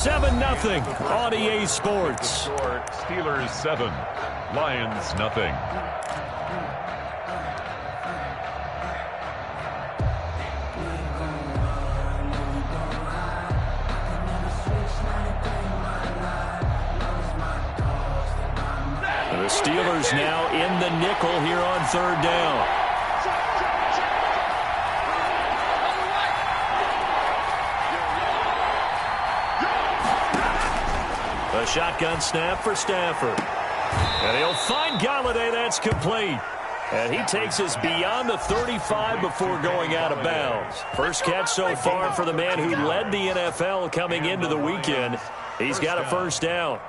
7-0 on EA Sports. Steelers 7, Lions nothing. The Steelers now in the nickel here on third down. A shotgun snap for Stafford. And he'll find Galladay. That's complete. And he takes us beyond the 35 before going out of bounds. First catch so far for the man who led the NFL coming into the weekend. He's got a first down.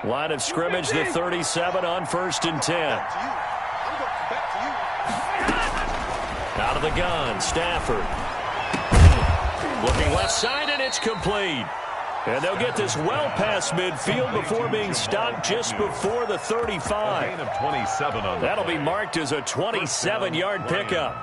Line of scrimmage, the 37 on 1st and 10. Out of the gun, Stafford. Looking left side, and it's complete. And they'll get this well past midfield before being stopped just before the 35. A gain of 27 on the That'll be marked as a 27-yard pickup.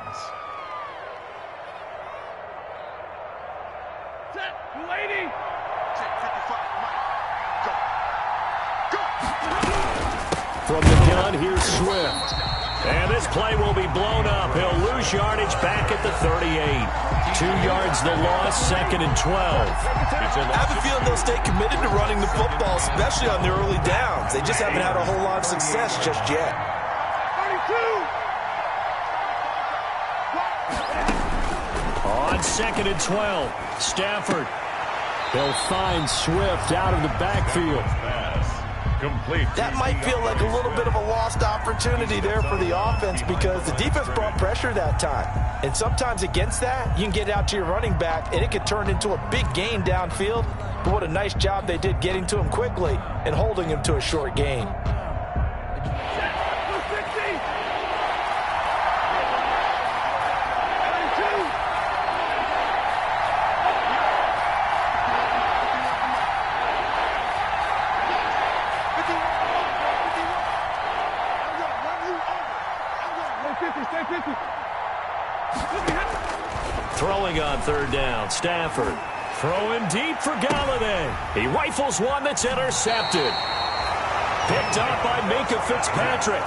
From the gun, here's Swift. And this play will be blown up. He'll lose yardage back at the 38. 2 yards the loss, 2nd and 12. I have a feeling they'll stay committed to running the football, especially on the early downs. They just haven't had a whole lot of success just yet. On 2nd and 12, Stafford. They'll find Swift out of the backfield. complete. That might feel like a little bit of a lost opportunity there for the offense because the defense brought pressure that time. And sometimes against that, you can get out to your running back, and it could turn into a big gain downfield. But what a nice job they did getting to him quickly and holding him to a short gain. Throwing on third down, Stafford. Throwing deep for Galladay. He rifles one that's intercepted. Picked up by Minka Fitzpatrick.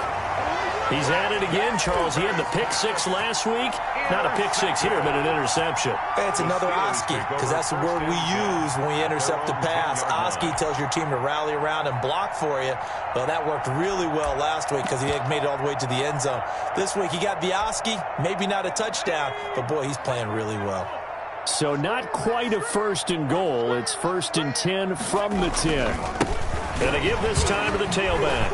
He's at it again, Charles. He had the pick six last week. Not a pick six here, but an interception. It's another Oski, because that's the word we use when we intercept a pass. Oski tells your team to rally around and block for you. Well, that worked really well last week because he had made it all the way to the end zone. This week he got the Oski, maybe not a touchdown, but boy, he's playing really well. So not quite a first and goal. It's 1st and 10 from the 10. And they give this time to the tailback.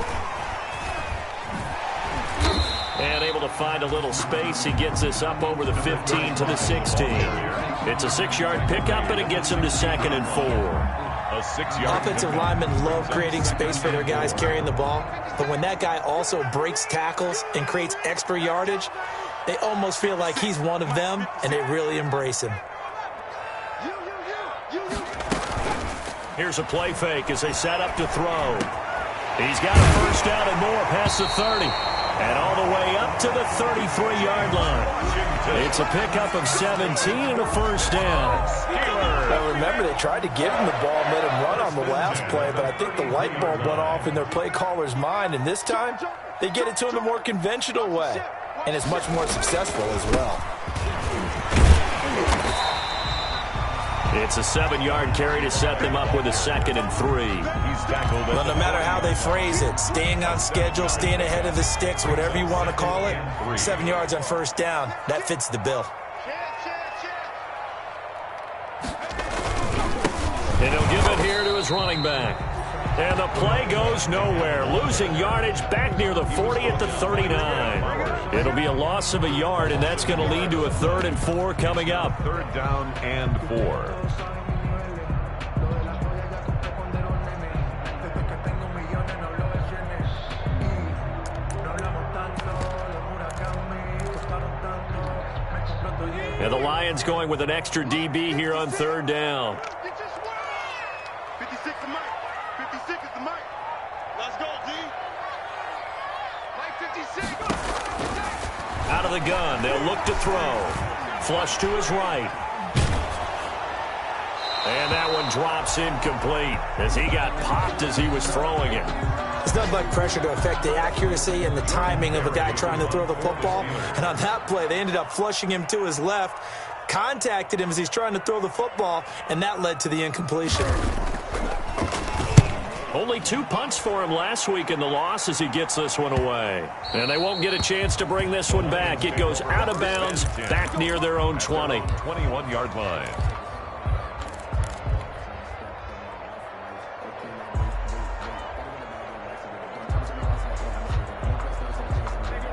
And able to find a little space. He gets this up over the 15 to the 16. It's a 6-yard pickup, and it gets him to 2nd and 4. A 6-yard Offensive linemen love creating space for their guys carrying the ball. But when that guy also breaks tackles and creates extra yardage, they almost feel like he's one of them, and they really embrace him. Here's a play fake as they set up to throw. He's got a first down and more past the 30. And all the way up to the 33-yard line. It's a pickup of 17 and a first down. Now remember, they tried to give him the ball and let him run on the last play, but I think the light bulb went off in their play caller's mind, and this time they get it to him the more conventional way, and it's much more successful as well. It's a 7-yard carry to set them up with a 2nd and 3. He's tackled. But no matter how they phrase it, staying on schedule, staying ahead of the sticks, whatever you want to call it, 7 yards on first down, that fits the bill. And he'll give it here to his running back. And the play goes nowhere. Losing yardage back near the 40 at the 39. It'll be a loss of a yard, and that's going to lead to a 3rd and 4 coming up. 3rd down and 4. And the Lions going with an extra DB here on 3rd down. 56 is Mike. 56 is the Mike. Let's go, D. Mike 56. Out of the gun. They'll look to throw. Flush to his right. And that one drops incomplete as he got popped as he was throwing it. It's nothing but pressure to affect the accuracy and the timing of a guy trying to throw the football. And on that play, they ended up flushing him to his left, contacted him as he's trying to throw the football, and that led to the incompletion. Only 2 punts for him last week in the loss as he gets this one away. And they won't get a chance to bring this one back. It goes out of bounds back near their own 20. 21-yard line.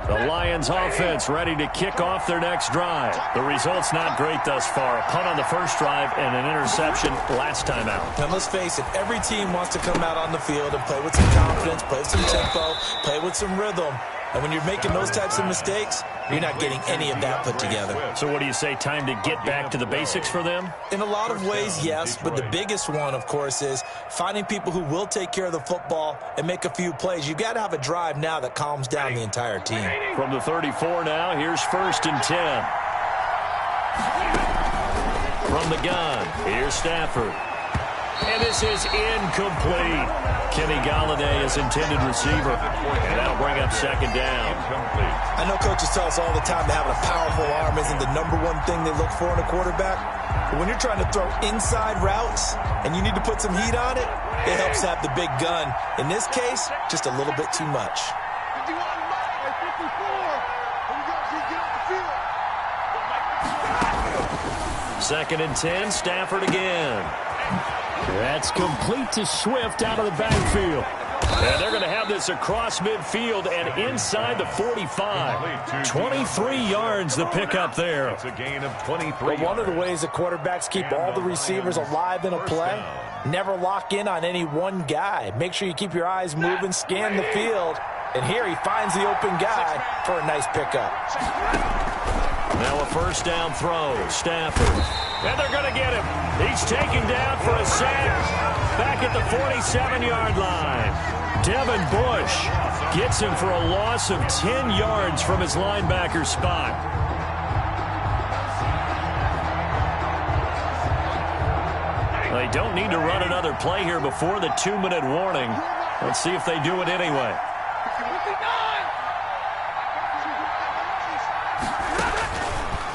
The Lions offense ready to kick off their next drive. The result's not great thus far. A punt on the first drive and an interception last time out. And let's face it, every team wants to come out on the field and play with some confidence, play with some tempo, play with some rhythm. And when you're making those types of mistakes, you're not getting any of that put together. So what do you say, time to get back to the basics for them? In a lot of ways, yes, but the biggest one, of course, is finding people who will take care of the football and make a few plays. You've got to have a drive now that calms down the entire team. From the 34 now, here's 1st and 10. From the gun, here's Stafford. And this is incomplete. Kenny Galladay is intended receiver. And that'll bring up 2nd down. I know coaches tell us all the time that having a powerful arm isn't the #1 thing they look for in a quarterback. But when you're trying to throw inside routes and you need to put some heat on it, it helps to have the big gun. In this case, just a little bit too much. 51, 54. Here we go. Get off the field. 2nd and 10, Stafford again. That's complete to Swift out of the backfield. And they're going to have this across midfield and inside the 45. 23 yards the pickup there. It's a gain of 23. But one of the ways the quarterbacks keep all the receivers alive in a play, never lock in on any one guy. Make sure you keep your eyes moving, scan the field. And here he finds the open guy for a nice pickup. Now a 1st down throw. Stafford. And they're going to get him. He's taken down for a sack. Back at the 47-yard line. Devin Bush gets him for a loss of 10 yards from his linebacker spot. They don't need to run another play here before the 2-minute warning. Let's see if they do it anyway.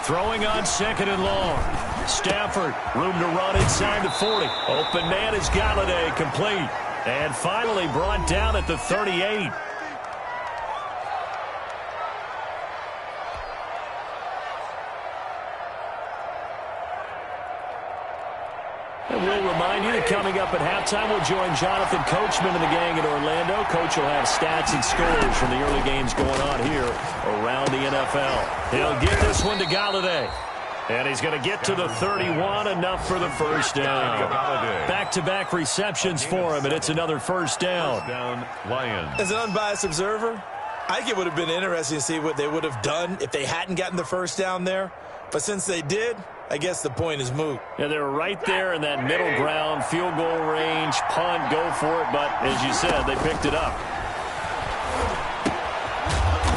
Throwing on 2nd and long. Stafford, room to run inside the 40. Open man is Galladay, complete. And finally brought down at the 38. And we'll remind you that coming up at halftime, we'll join Jonathan Coachman and the gang in Orlando. Coach will have stats and scores from the early games going on here around the NFL. He'll give this one to Galladay. And he's going to get to the 31, enough for the 1st down. Back-to-back receptions for him, and it's another 1st down. Lions. As an unbiased observer, I think it would have been interesting to see what they would have done if they hadn't gotten the 1st down there. But since they did, I guess the point is moot. Yeah, they were right there in that middle ground, field goal range, punt, go for it. But as you said, they picked it up.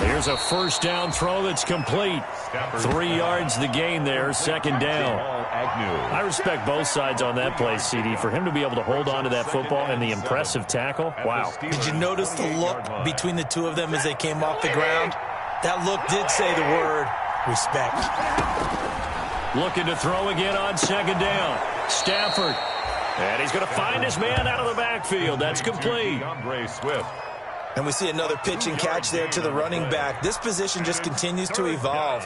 Here's a 1st down throw that's complete. 3 yards the gain there, 2nd down. I respect both sides on that play, CD. For him to be able to hold on to that football and the impressive tackle, wow. Did you notice the look between the two of them as they came off the ground? That look did say the word respect. Looking to throw again on 2nd down. Stafford. And he's going to find his man out of the backfield. That's complete. Swift. And we see another pitch and catch there to the running back. This position just continues to evolve.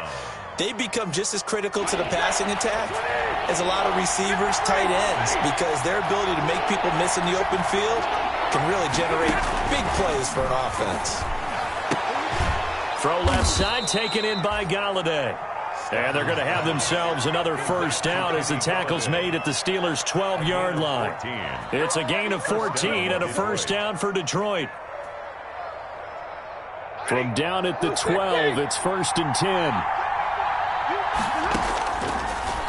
They become just as critical to the passing attack as a lot of receivers, tight ends, because their ability to make people miss in the open field can really generate big plays for an offense. Throw left side, taken in by Galladay. And they're going to have themselves another 1st down as the tackle's made at the Steelers' 12-yard line. It's a gain of 14 and a 1st down for Detroit. From down at the 12, it's 1st and 10.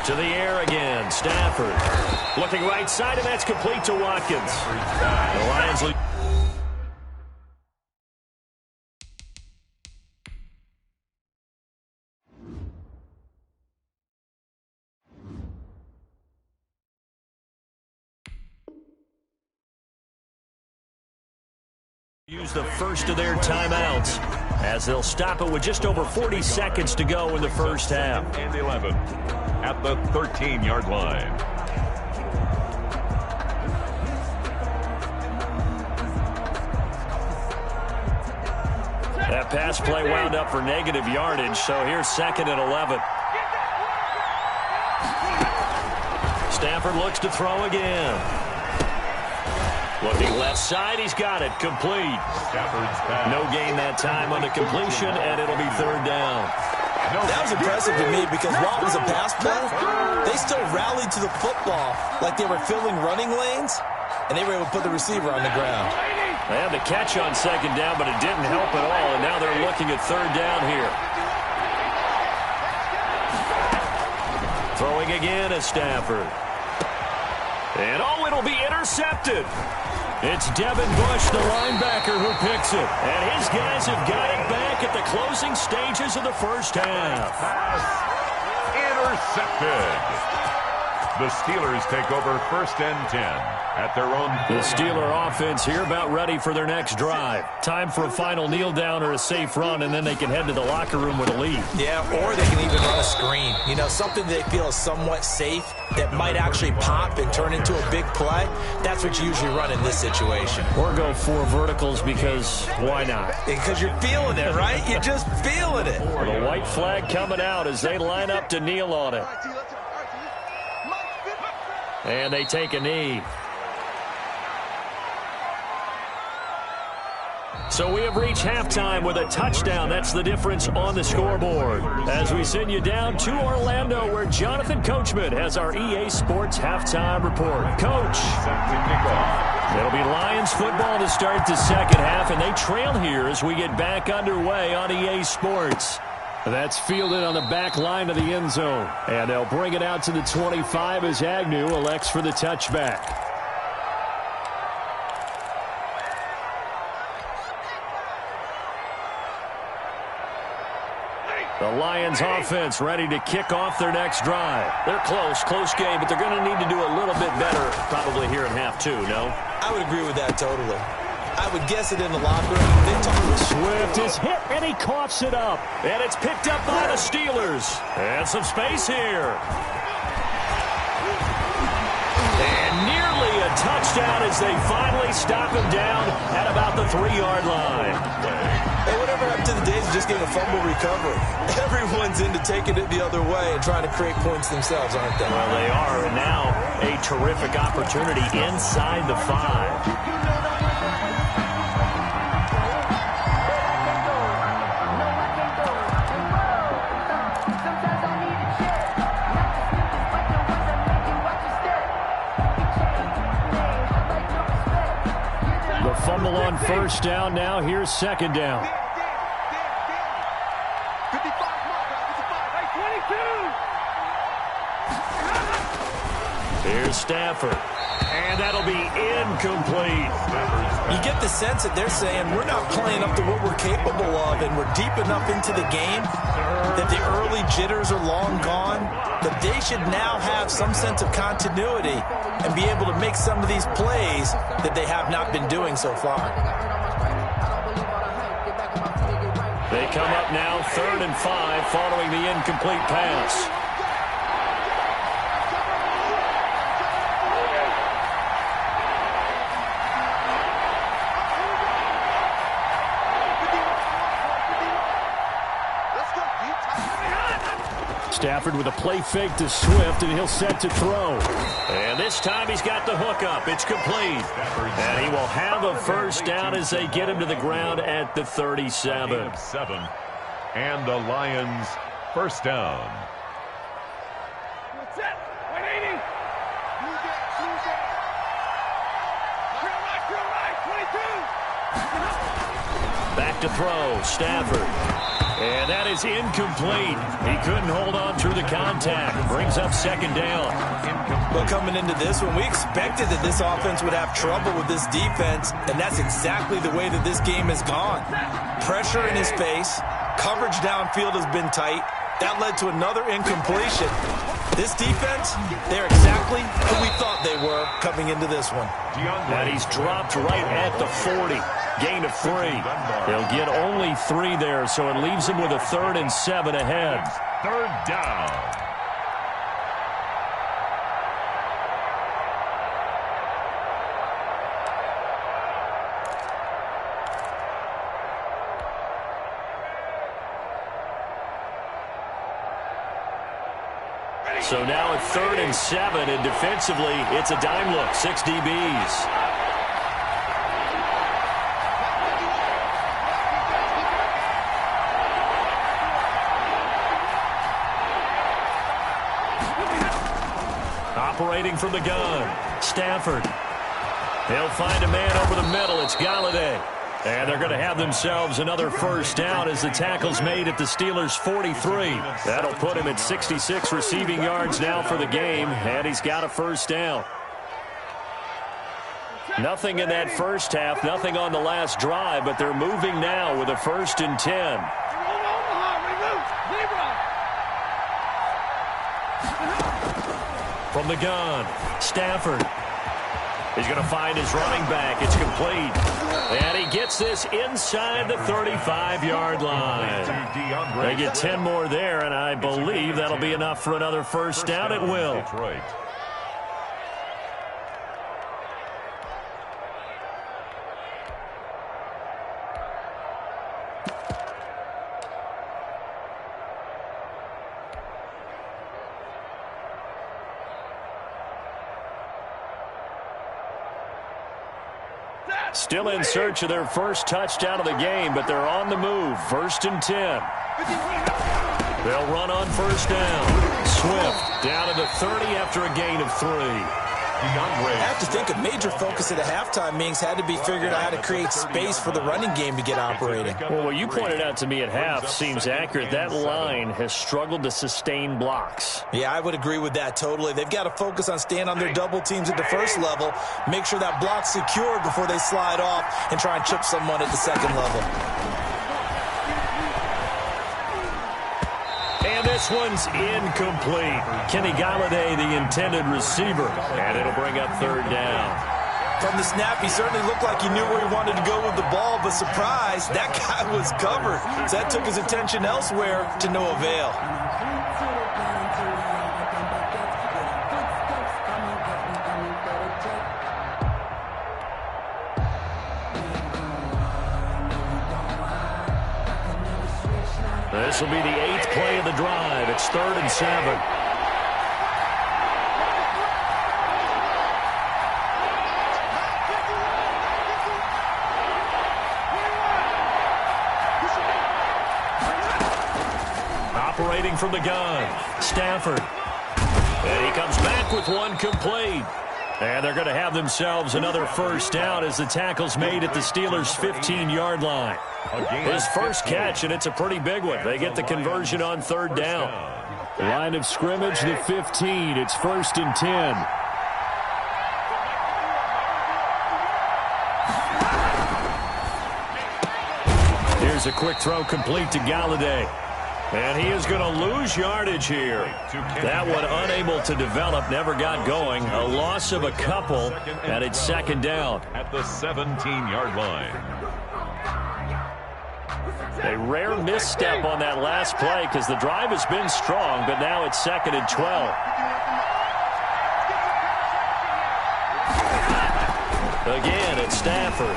To the air again, Stafford. Looking right side, and that's complete to Watkins. The Lions lead. Use the first of their timeouts as they'll stop it with just over 40 seconds to go in the first half. And 11 at the 13-yard line. That pass play wound up for negative yardage, so here's 2nd and 11. Stafford looks to throw again. Looking left side, he's got it. Complete. No gain that time on the completion, and it'll be 3rd down. That was impressive to me because while it was a pass play, they still rallied to the football like they were filling running lanes, and they were able to put the receiver on the ground. They had the catch on 2nd down, but it didn't help at all, and now they're looking at 3rd down here. Throwing again is Stafford. And oh, it'll be intercepted. It's Devin Bush, the linebacker, who picks it. And his guys have got it back at the closing stages of the first half. Pass intercepted. The Steelers take over 1st and 10 at their own. The Steeler offense here about ready for their next drive. Time for a final kneel down or a safe run, and then they can head to the locker room with a lead. Yeah, or they can even run a screen. You know, something they feel is somewhat safe that might actually pop and turn into a big play. That's what you usually run in this situation. Or go 4 verticals because why not? Because you're feeling it, right? You're just feeling it. The white flag coming out as they line up to kneel on it. And they take a knee. So we have reached halftime with a touchdown. That's the difference on the scoreboard. As we send you down to Orlando, where Jonathan Coachman has our EA Sports halftime report. Coach. It'll be Lions football to start the second half, and they trail here as we get back underway on EA Sports. That's fielded on the back line of the end zone. And they'll bring it out to the 25 as Agnew elects for the touchback. The Lions offense ready to kick off their next drive. They're close game, but they're going to need to do a little bit better probably here in half 2, no? I would agree with that totally. I would guess it in the locker room. Swift is hit, and he coughs it up. And it's picked up by the Steelers. And some space here. And nearly a touchdown as they finally stop him down at about the 3-yard line. Hey, whatever happened to the days of just getting a fumble recovery? Everyone's into taking it the other way and trying to create points themselves, aren't they? Well, they are. And now a terrific opportunity inside the 5. Fumble on 1st down. Now here's 2nd down. 52. Here's Stafford. And that'll be incomplete. You get the sense that they're saying we're not playing up to what we're capable of, and we're deep enough into the game that the early jitters are long gone, that they should now have some sense of continuity and be able to make some of these plays that they have not been doing so far. They come up now 3rd and 5 following the incomplete pass. Stafford with a play fake to Swift, and he'll set to throw. And this time he's got the hook up. It's complete. And he will have a 1st down as they get him to the ground at the 37. 7. And the Lions 1st down. Back to throw, Stafford. And that is incomplete. He couldn't hold on through the contact. Brings up 2nd down. Well, coming into this one, we expected that this offense would have trouble with this defense, and that's exactly the way that this game has gone. Pressure in his face. Coverage downfield has been tight. That led to another incompletion. This defense, they're exactly who we thought they were coming into this one. And he's dropped right at the 40. gain of 3. They'll get only 3 there, so it leaves them with a 3rd and 7 ahead. 3rd down. So now at 3rd and 7, and defensively, it's a dime look, 6 DBs. Operating from the gun, Stafford. They'll find a man over the middle. It's Galladay. And they're going to have themselves another 1st down as the tackle's made at the Steelers' 43. That'll put him at 66 receiving yards now for the game, and he's got a 1st down. Nothing in that first half, nothing on the last drive, but they're moving now with a 1st and 10. From the gun, Stafford. He's going to find his running back. It's complete. And he gets this inside the 35-yard line. They get 10 more there, and I believe that'll be enough for another 1st down. It will. Detroit. Still in search of their 1st touchdown of the game, but they're on the move. 1st and 10. They'll run on 1st down. Swift down to the 30 after a gain of 3. I have to think a major focus at the halftime meetings had to be figuring out how to create space for the running game to get operating. Well, what you pointed out to me at half seems accurate. That line has struggled to sustain blocks. Yeah, I would agree with that totally. They've got to focus on staying on their double teams at the 1st level, make sure that block's secured before they slide off and try and chip someone at the 2nd level. And this one's incomplete. Kenny Galladay, the intended receiver. And it'll bring up 3rd down. From the snap, he certainly looked like he knew where he wanted to go with the ball, but surprise, that guy was covered. So that took his attention elsewhere to no avail. This will be the 8th play of the drive. It's 3rd and 7. Operating from the gun, Stafford. And he comes back with one complete. And they're going to have themselves another 1st down as the tackle's made at the Steelers' 15-yard line. His 1st catch, and it's a pretty big one. They get the conversion on 3rd down. Line of scrimmage, the 15. It's 1st and 10. Here's a quick throw complete to Galladay. And he is going to lose yardage here. That one unable to develop, never got going. A loss of a couple, and it's 2nd down. At the 17-yard line. A rare misstep on that last play because the drive has been strong, but now it's 2nd and 12. Again, it's Stafford.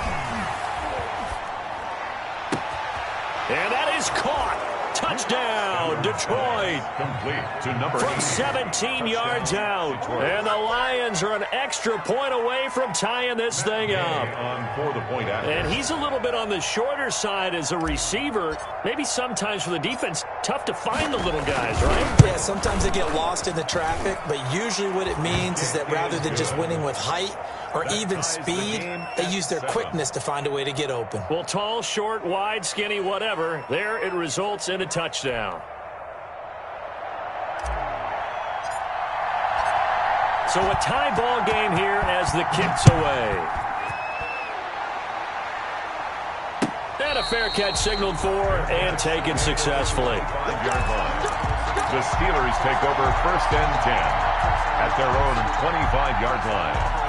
And that is caught. Touchdown, Detroit. Complete to number From 8. 17 yards out. And the Lions are an extra point away from tying this thing up. On for the point after. And he's a little bit on the shorter side as a receiver. Maybe sometimes for the defense, tough to find the little guys, right? Yeah, sometimes they get lost in the traffic, but usually what it means is that rather than just winning with height or even speed, they use their quickness to find a way to get open. Well, tall, short, wide, skinny, whatever, there it results in a touchdown. So a tie ball game here as the kick's away. And a fair catch signaled for and taken successfully. 5-yard line. The Steelers take over 1st and 10 at their own 25-yard line.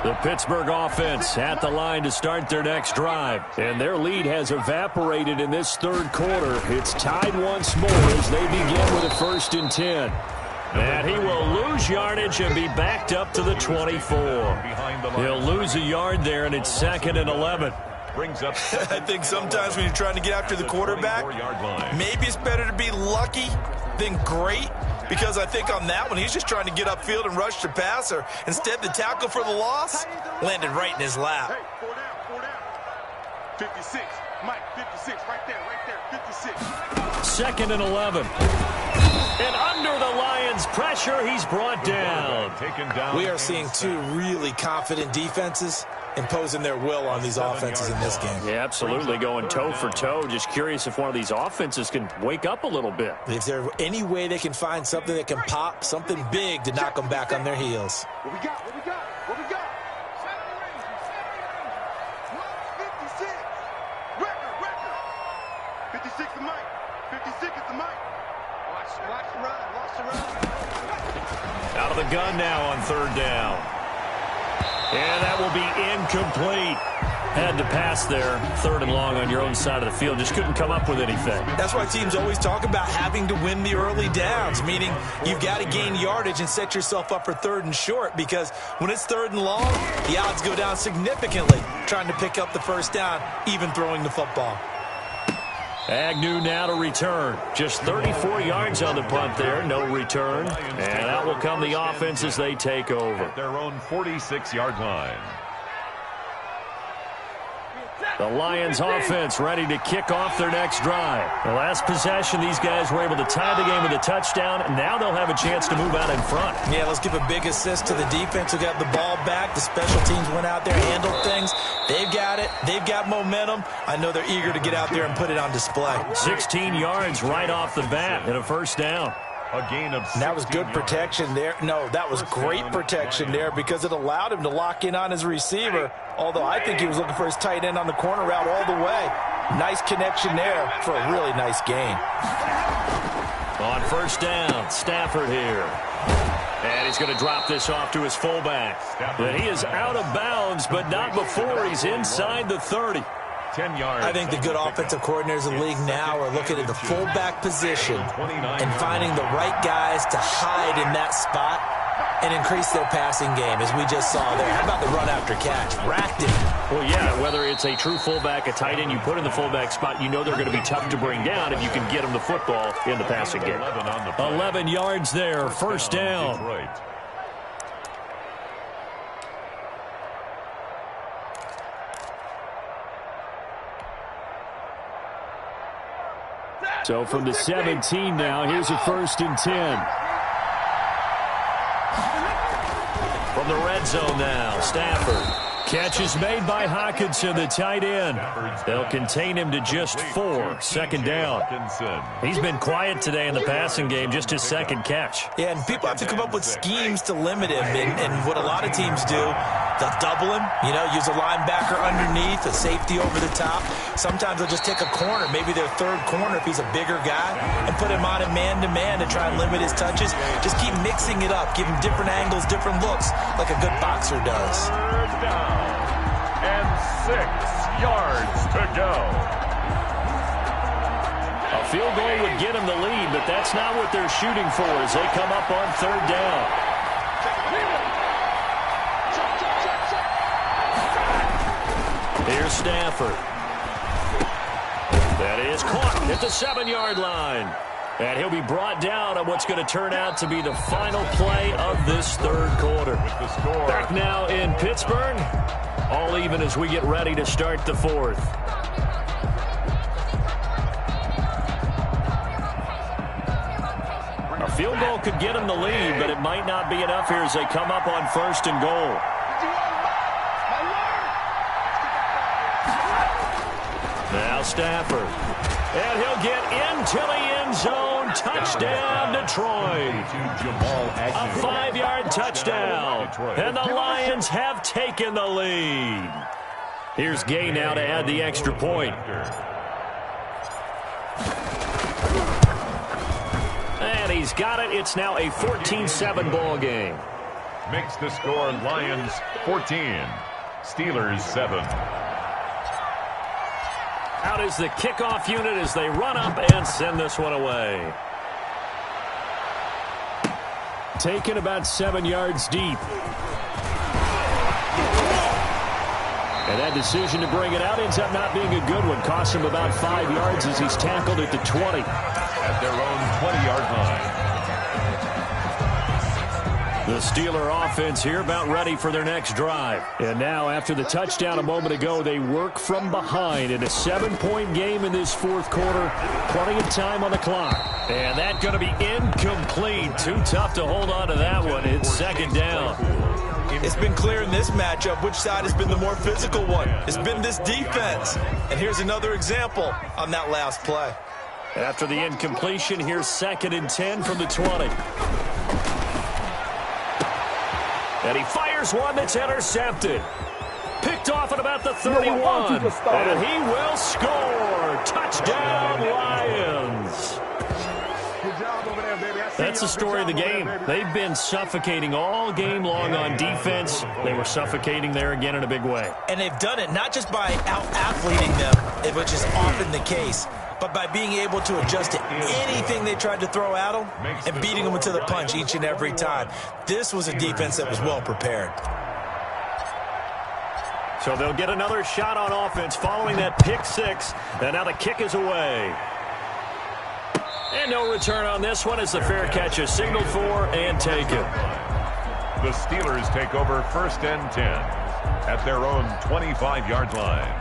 The Pittsburgh offense at the line to start their next drive. And their lead has evaporated in this third quarter. It's tied once more as they begin with a 1st and 10. And he will lose yardage and be backed up to the 24. He'll lose a yard there, and it's 2nd and 11. I think sometimes when you're trying to get after the quarterback, maybe it's better to be lucky than great. Because I think on that one, he's just trying to get upfield and rush the passer. Instead, the tackle for the loss landed right in his lap. Hey, 4 down. 56. Mike, 56. Right there. 56. 2nd and 11. And under the Lions' pressure, he's brought down. We are seeing two really confident defenses imposing their will on these offenses in this game. Yeah, absolutely, going toe for toe. Just curious if one of these offenses can wake up a little bit. If there's any way they can find something that can pop, something big to knock them back on their heels. What we got? 56. Record. 56 is Mike. 56 is the Mike. Watch the run. Out of the gun now on 3rd down. And that will be incomplete. Had to pass there. 3rd and long on your own side of the field. Just couldn't come up with anything. That's why teams always talk about having to win the early downs, meaning you've got to gain yardage and set yourself up for 3rd and short, because when it's 3rd and long, the odds go down significantly trying to pick up the 1st down, even throwing the football. Agnew now to return. Just 34 yards on the punt there. No return. And out will come the offense as they take over. Their own 46-yard line. The Lions offense ready to kick off their next drive. The last possession, these guys were able to tie the game with a touchdown. Now they'll have a chance to move out in front. Yeah, let's give a big assist to the defense who got the ball back. The special teams went out there, handled things. They've got it. They've got momentum. I know they're eager to get out there and put it on display. 16 yards right off the bat and a 1st down. A gain of 60 that was good protection there. No, that was great protection there because it allowed him to lock in on his receiver, although I think he was looking for his tight end on the corner route all the way. Nice connection there for a really nice gain. On 1st down, Stafford here. And he's going to drop this off to his fullback. But he is out of bounds, but not before he's inside the 30. 10 yards. I think the good offensive coordinators in the league now are looking at the fullback position and finding the right guys to hide in that spot and increase their passing game, as we just saw there. How about the run after catch? Racked it. Well, yeah, whether it's a true fullback, a tight end, you put in the fullback spot, you know they're going to be tough to bring down if you can get them the football in the passing game. 11 yards there, 1st down. So from the 17 now, here's a 1st and 10. From the red zone now, Stafford. Catch is made by Hockenson, the tight end. They'll contain him to just 4, 2nd down. He's been quiet today in the passing game, just his 2nd catch. Yeah, and people have to come up with schemes to limit him. And what a lot of teams do, they'll double him, use a linebacker underneath, a safety over the top. Sometimes they'll just take a corner, maybe their 3rd corner if he's a bigger guy, and put him on a man-to-man to try and limit his touches. Just keep mixing it up, give him different angles, different looks, like a good boxer does. 3rd down and 6 yards to go. A field goal would get him the lead, but that's not what they're shooting for as they come up on 3rd down. Here's Stafford. That is caught at the 7-yard line. And he'll be brought down on what's going to turn out to be the final play of this 3rd quarter. Back now in Pittsburgh, all even as we get ready to start the 4th. A field goal could get him the lead, but it might not be enough here as they come up on 1st and goal. Now Stafford. And he'll get into the end zone. Touchdown, Detroit. A 5-yard touchdown. And the Lions have taken the lead. Here's Gay now to add the extra point. And he's got it. It's now a 14-7 ball game. Makes the score Lions 14, Steelers 7. Out is the kickoff unit as they run up and send this one away. Taken about 7 yards deep. And that decision to bring it out ends up not being a good one. Cost him about 5 yards as he's tackled at the 20. At their own 20-yard line. The Steeler offense here about ready for their next drive. And now, after the touchdown a moment ago, they work from behind in a 7-point game in this fourth quarter. Plenty of time on the clock. And that's going to be incomplete. Too tough to hold on to that one. It's second down. It's been clear in this matchup which side has been the more physical one. It's been this defense. And here's another example on that last play. After the incompletion, here's 2nd and 10 from the 20. And he fires one that's intercepted. Picked off at about the 31. And he will score. Touchdown, Lions. That's the story of the game. They've been suffocating all game long on defense. They were suffocating there again in a big way. And they've done it not just by out-athleting them, which is often the case, but by being able to adjust to anything they tried to throw at them and beating them to the punch each and every time. This was a defense that was well prepared. So they'll get another shot on offense following that pick six. And now the kick is away. And no return on this one as the fair catch is signaled for and taken. The Steelers take over 1st and 10 at their own 25-yard line.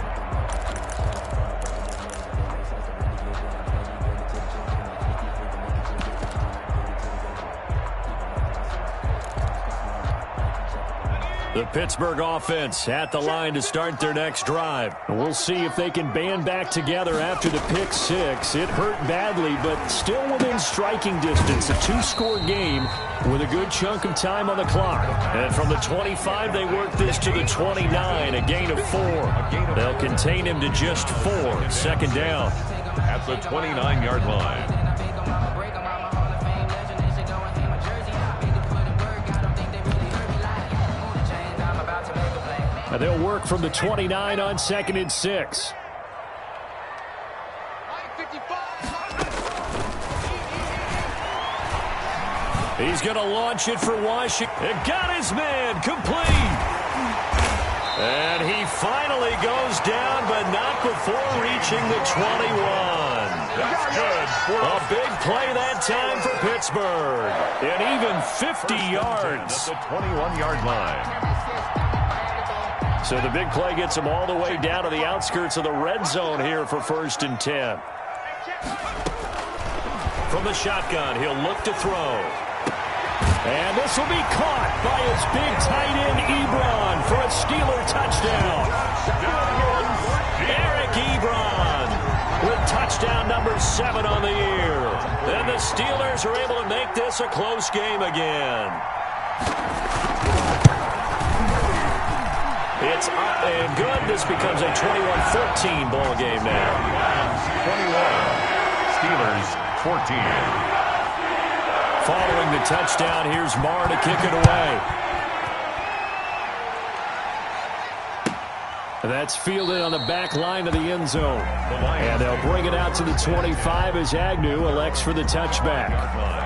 The Pittsburgh offense at the line to start their next drive. We'll see if they can band back together after the pick six. It hurt badly, but still within striking distance. A 2-score game with a good chunk of time on the clock. And from the 25, they work this to the 29, a gain of 4. They'll contain him to just 4. 2nd down. At the 29-yard line. And they'll work from the 29 on 2nd and 6. He's going to launch it for Washington. It got his man complete. And he finally goes down, but not before reaching the 21. That's good. A big play that time for Pittsburgh. And even 50 yards. At the 21-yard line. So the big play gets him all the way down to the outskirts of the red zone here for 1st and 10. From the shotgun, he'll look to throw. And this will be caught by his big tight end, Ebron, for a Steeler touchdown. Eric Ebron with touchdown number 7 on the year. And the Steelers are able to make this a close game again. It's up and good. This becomes a 21-14 ball game now. 21. Steelers 14. Following the touchdown, here's Marr to kick it away. That's fielded on the back line of the end zone. And they'll bring it out to the 25 as Agnew elects for the touchback.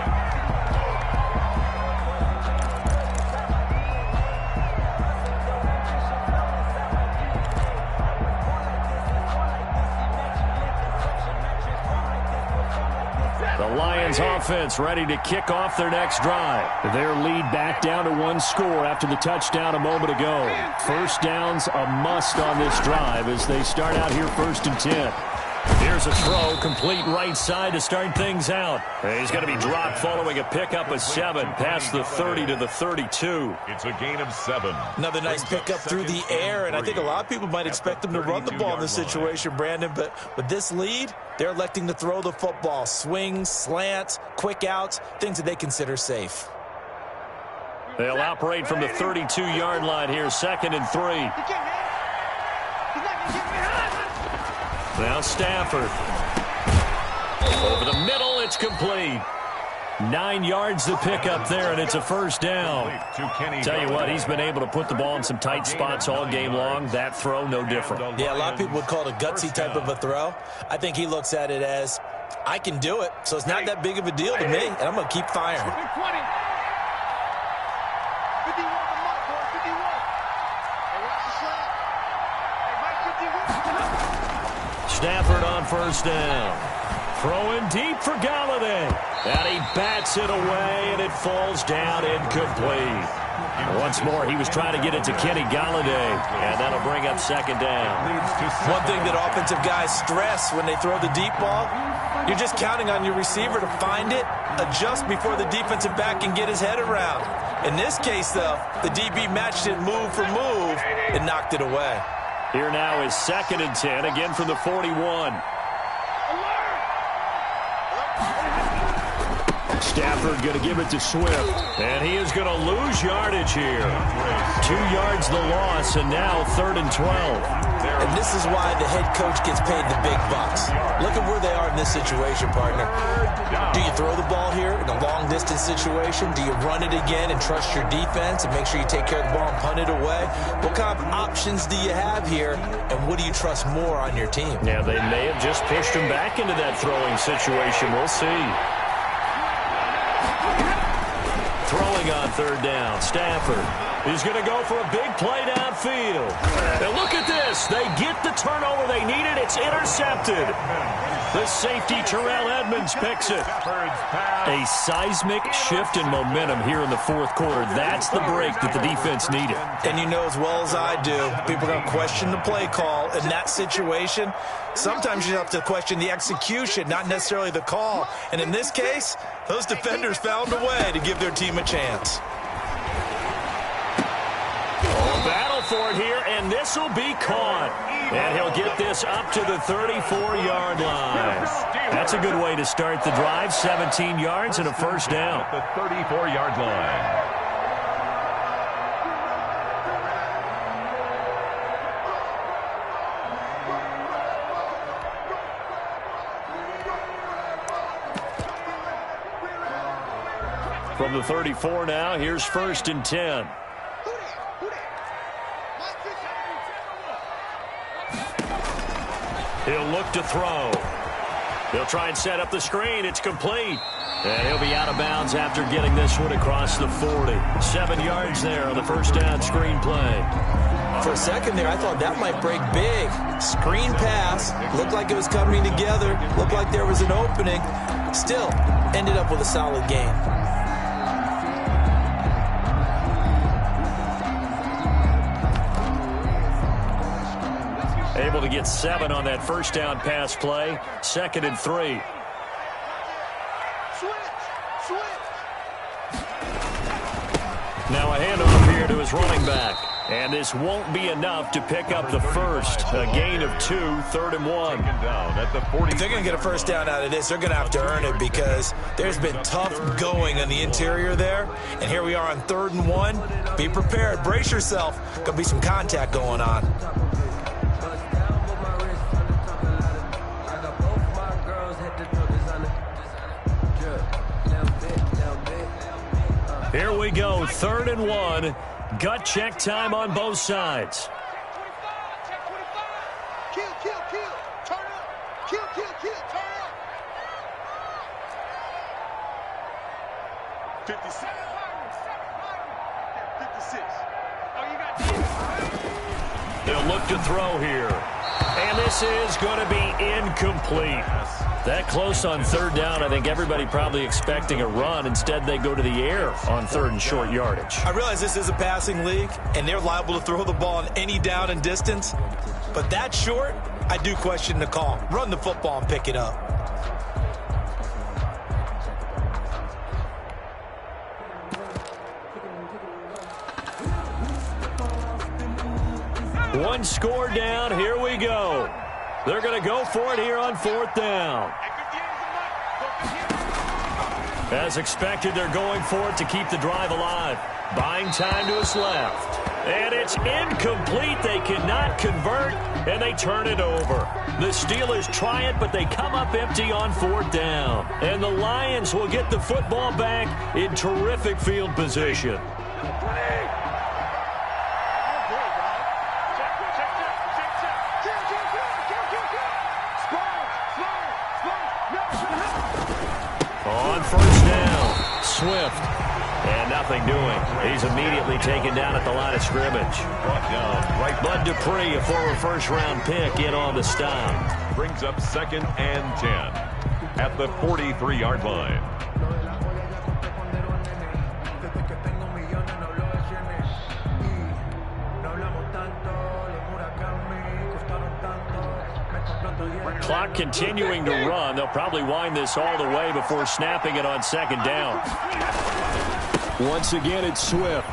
Lions offense ready to kick off their next drive. Their lead back down to 1 score after the touchdown a moment ago. 1st downs a must on this drive as they start out here 1st and 10. Here's a throw, complete right side to start things out. He's going to be dropped following a pickup of 7 past the 30 to the 32. It's a gain of 7. Another nice pickup through the air, and I think a lot of people might expect them to run the ball in this situation, Brandon, but with this lead, they're electing to throw the football. Swings, slants, quick outs, things that they consider safe. They'll operate from the 32-yard line here, 2nd and 3. Now Stafford. Over the middle, it's complete. 9 yards to pick up there, and it's a first down. Tell you what, he's been able to put the ball in some tight spots all game long. That throw, no different. Yeah, a lot of people would call it a gutsy type of a throw. I think he looks at it as, I can do it, so it's not that big of a deal to me, and I'm going to keep firing. Stafford on first down. Throwing deep for Galladay. And he bats it away, and it falls down incomplete. Once more, he was trying to get it to Kenny Galladay, and that'll bring up second down. One thing that offensive guys stress when they throw the deep ball, you're just counting on your receiver to find it, adjust before the defensive back can get his head around. In this case, though, the DB matched it move for move and knocked it away. Here now is 2nd and 10, again from the 41. Stafford going to give it to Swift, and he is going to lose yardage here. 2 yards the loss, and now 3rd and 12. And this is why the head coach gets paid the big bucks. Look at where they are in this situation, partner. Do you throw the ball here in a long-distance situation? Do you run it again and trust your defense and make sure you take care of the ball and punt it away? What kind of options do you have here, and what do you trust more on your team? Yeah, they may have just pushed him back into that throwing situation. We'll see. Throwing on 3rd down, Stafford. He's going to go for a big play downfield. And look at this. They get the turnover they needed. It's intercepted. The safety, Terrell Edmonds, picks it. A seismic shift in momentum here in the 4th quarter. That's the break that the defense needed. And you know as well as I do, people are going to question the play call in that situation. Sometimes you have to question the execution, not necessarily the call. And in this case, those defenders found a way to give their team a chance. Battle for it here, and this will be caught. And he'll get this up to the 34-yard line. That's a good way to start the drive. 17 yards and a first down. The 34-yard line. From the 34 now, here's 1st and 10. He'll look to throw. He'll try and set up the screen. It's complete. And he'll be out of bounds after getting this one across the 40. 7 yards there on the first down screen play. For a second there, I thought that might break big. Screen pass. Looked like it was coming together. Looked like there was an opening. Still, ended up with a solid gain. Able to get 7 on that first down pass play. 2nd and 3. Now a handoff here to his running back. And this won't be enough to pick up the first. A gain of 2, 3rd and 1. If they're going to get a first down out of this, they're going to have to earn it because there's been tough going on the interior there. And here we are on 3rd and 1. Be prepared. Brace yourself. Going to be some contact going on. Here we go, 3rd and 1. Gut check time on both sides. Kill, turn up. Kill, turn up. 56. 56. Oh, you got 10. They'll look to throw here. And this is going to be incomplete. That close on 3rd down, I think everybody probably expecting a run. Instead, they go to the air on 3rd and short yardage. I realize this is a passing league, and they're liable to throw the ball on any down and distance. But that short, I do question the call. Run the football and pick it up. One score down. Here we go. They're going to go for it here on 4th down. As expected, they're going for it to keep the drive alive. Buying time to his left. And it's incomplete. They cannot convert, and they turn it over. The Steelers try it, but they come up empty on 4th down. And the Lions will get the football back in terrific field position. On 1st down, Swift. And nothing doing. He's immediately taken down at the line of scrimmage. Bud Dupree, a former first-round pick, in on the stop. Brings up 2nd and 10 at the 43-yard line. Clock continuing to run. They'll probably wind this all the way before snapping it on 2nd down. Once again, it's Swift.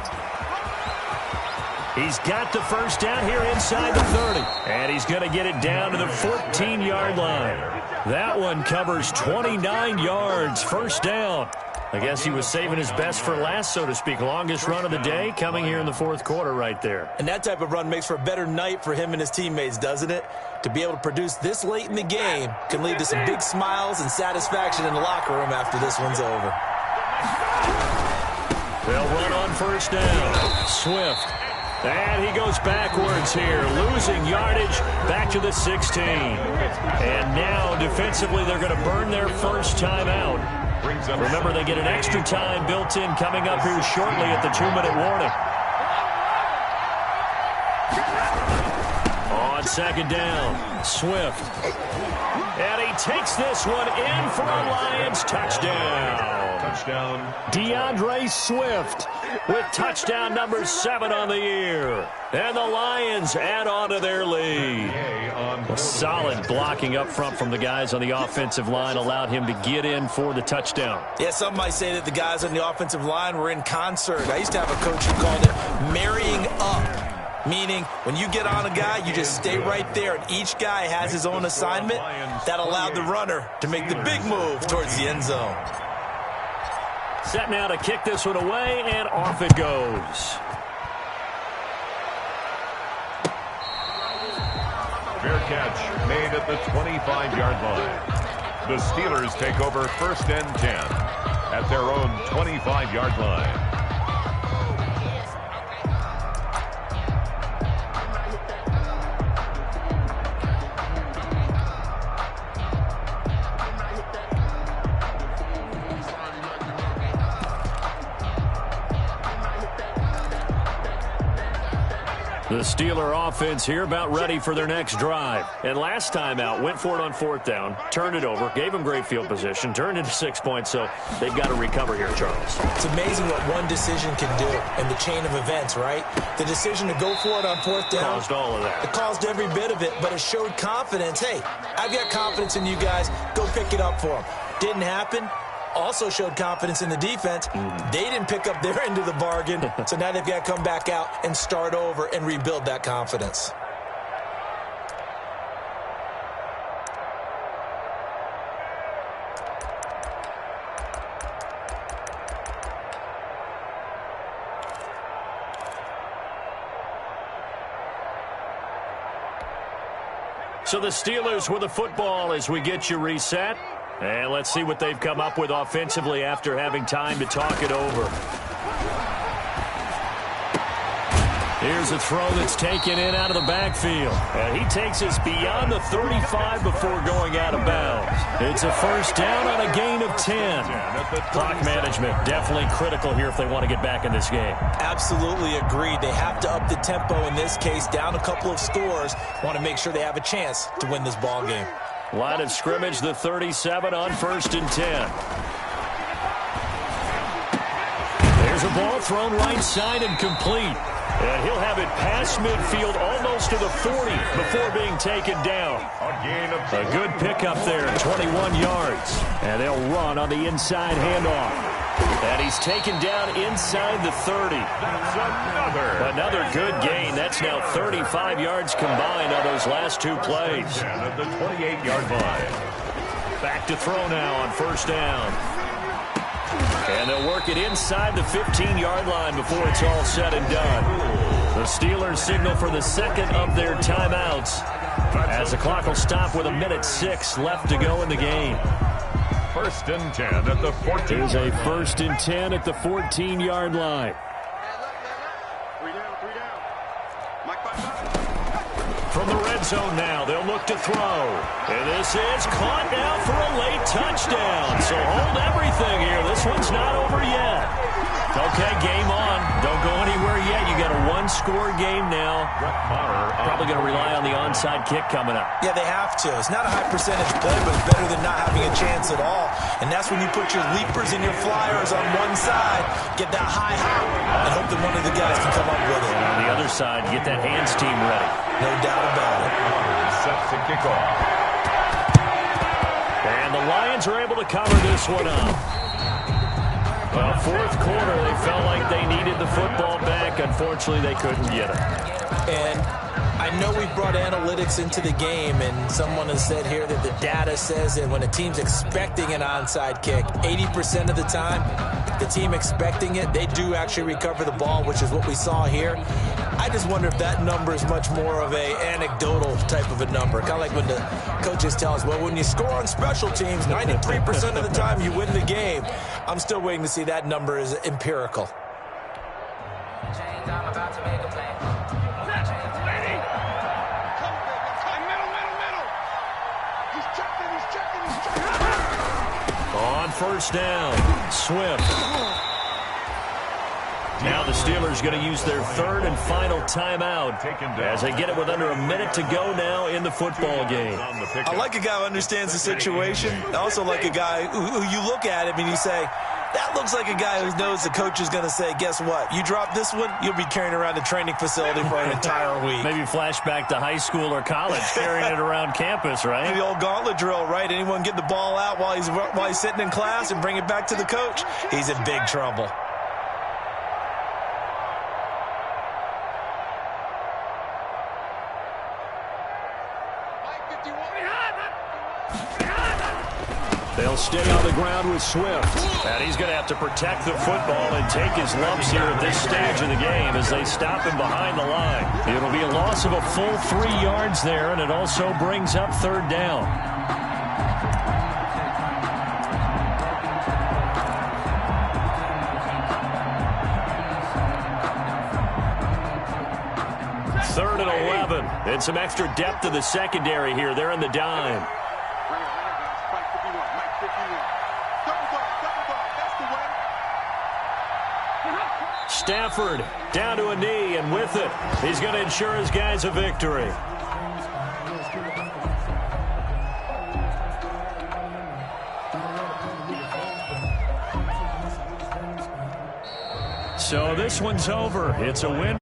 He's got the 1st down here inside the 30. And he's going to get it down to the 14-yard line. That one covers 29 yards. 1st down. I guess he was saving his best for last, so to speak. Longest run of the day coming here in the 4th quarter right there. And that type of run makes for a better night for him and his teammates, doesn't it? To be able to produce this late in the game can lead to some big smiles and satisfaction in the locker room after this one's over. They'll run on 1st down. Swift. And he goes backwards here, losing yardage back to the 16. And now, defensively, they're going to burn their first time out. Remember, they get an extra time built in coming up here shortly at the 2-minute warning. On 2nd down, Swift. And he takes this one in for a Lions touchdown. DeAndre Swift with touchdown number 7 on the year. And the Lions add on to their lead. A solid blocking up front from the guys on the offensive line allowed him to get in for the touchdown. Yeah, some might say that the guys on the offensive line were in concert. I used to have a coach who called it marrying up, meaning when you get on a guy, you just stay right there, and each guy has his own assignment. That allowed the runner to make the big move towards the end zone. Set now to kick this one away, and off it goes. Fair catch made at the 25-yard line. The Steelers take over 1st and 10 at their own 25-yard line. The Steeler offense here about ready for their next drive. And last time out, went for it on 4th down, turned it over, gave them great field position, turned into 6 points, so they've got to recover here, Charles. It's amazing what one decision can do in the chain of events, right? The decision to go for it on 4th down. Caused all of that. It caused every bit of it, but it showed confidence. Hey, I've got confidence in you guys. Go pick it up for them. Didn't happen. Also showed confidence in the defense. They didn't pick up their end of the bargain, so now they've got to come back out and start over and rebuild that confidence. So the Steelers with the football as we get you reset. And let's see what they've come up with offensively after having time to talk it over. Here's a throw that's taken in out of the backfield. And he takes us beyond the 35 before going out of bounds. It's a 1st down on a gain of 10. Clock management definitely critical here if they want to get back in this game. Absolutely agreed. They have to up the tempo in this case, down a couple of scores. Want to make sure they have a chance to win this ball game. Line of scrimmage, the 37 on 1st and 10. There's a ball thrown right side and complete. And he'll have it past midfield almost to the 40 before being taken down. A good pickup there, 21 yards. And they'll run on the inside handoff. And he's taken down inside the 30. Another good gain. That's now 35 yards combined on those last 2 plays. At the 28-yard line. Back to throw now on 1st down. And they'll work it inside the 15-yard line before it's all said and done. The Steelers signal for the second of their timeouts As the clock will stop with 1:06 left to go in the game. 1st and 10 at the 14. Here's a 1st and 10 at the 14-yard line. From the red zone now, they'll look to throw. And this is caught now for a late touchdown. So hold everything here. This one's not over yet. Okay, game on. Don't go anywhere yet. You got a one-score game now. Probably going to rely on the onside kick coming up. Yeah, they have to. It's not a high percentage play, but it's better than not having a chance at all. And that's when you put your leapers and your flyers on one side, get that high hop, and hope that one of the guys can come up with it. And on the other side, get that hands team ready. No doubt about it. Set to kick off. And the Lions are able to cover this one up. Well, 4th quarter, they felt like they needed the football back. Unfortunately, they couldn't get it. And I know we've brought analytics into the game, and someone has said here that the data says that when a team's expecting an onside kick, 80% of the time, the team expecting it, they do actually recover the ball, which is what we saw here. I just wonder if that number is much more of a anecdotal type of a number. Kind of like when the coaches tell us, well, when you score on special teams, 93% of the time you win the game. I'm still waiting to see that number is empirical. I'm about to make a play. On 1st down, Swift. Now the Steelers going to use their 3rd and final timeout as they get it with under a minute to go now in the football game. I like a guy who understands the situation. I also like a guy who you look at him and you say, that looks like a guy who knows the coach is going to say, guess what? You drop this one, you'll be carrying around a training facility for an entire week. Maybe flashback to high school or college, carrying it around campus, right? The old gauntlet drill, right? Anyone get the ball out while he's sitting in class and bring it back to the coach? He's in big trouble. They'll stay on the ground with Swift. And he's going to have to protect the football and take his lumps here at this stage of the game as they stop him behind the line. It'll be a loss of a full 3 yards there, and it also brings up 3rd down. Third and 11. And some extra depth to the secondary here. They're in the dime. Stafford down to a knee, and with it, he's going to ensure his guys a victory. So this one's over. It's a win.